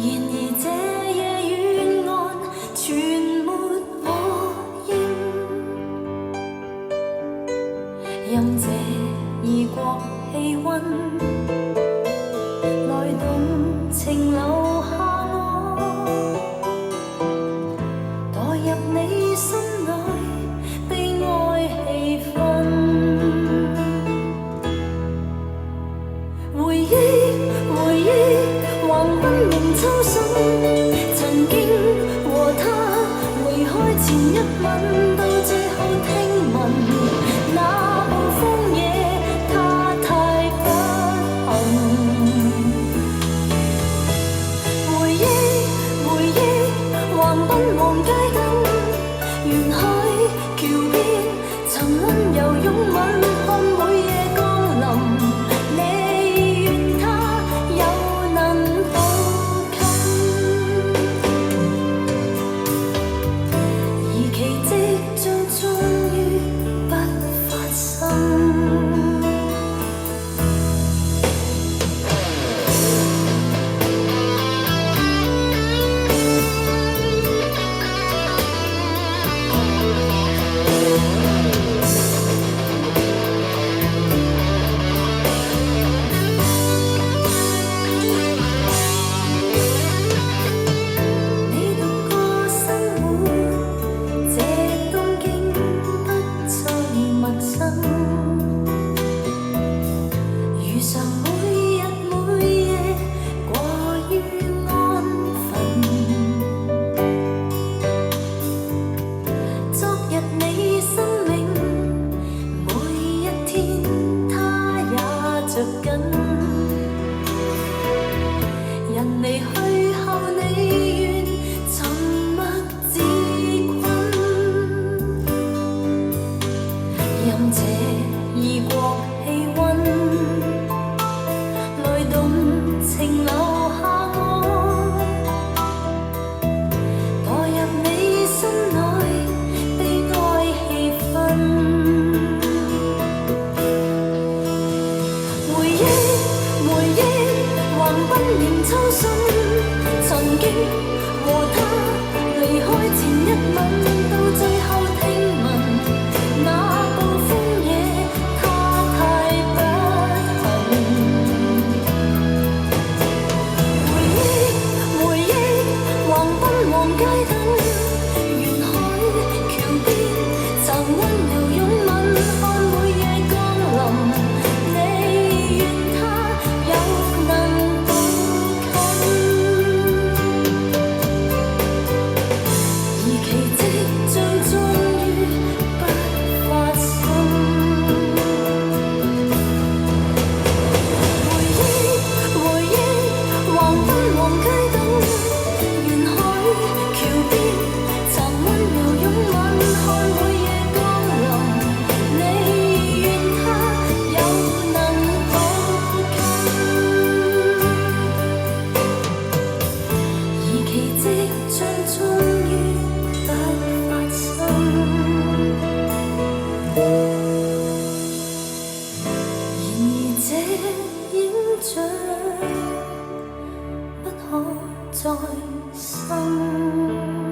而這夜遠岸全沒我應，任這異國氣溫來動情留下我，墮入你心內悲哀氣氛。回憶橫奔迎秋水，曾經和他離開前一吻，到最後聽聞那暴風夜他太不幸。回憶橫奔望街燈，沿海橋邊曾溫柔擁吻，看每夜降臨。人離去後，你願沉默自困，任這異國氣溫來動情留下我，墮入你心內悲哀氣氛。回憶橫奔迎秋水，曾經和他離開前一吻，到最後聽聞那暴風夜他太不幸。回憶橫奔望街燈，沿海橋邊曾溫柔擁吻，看每夜降臨。不可再生。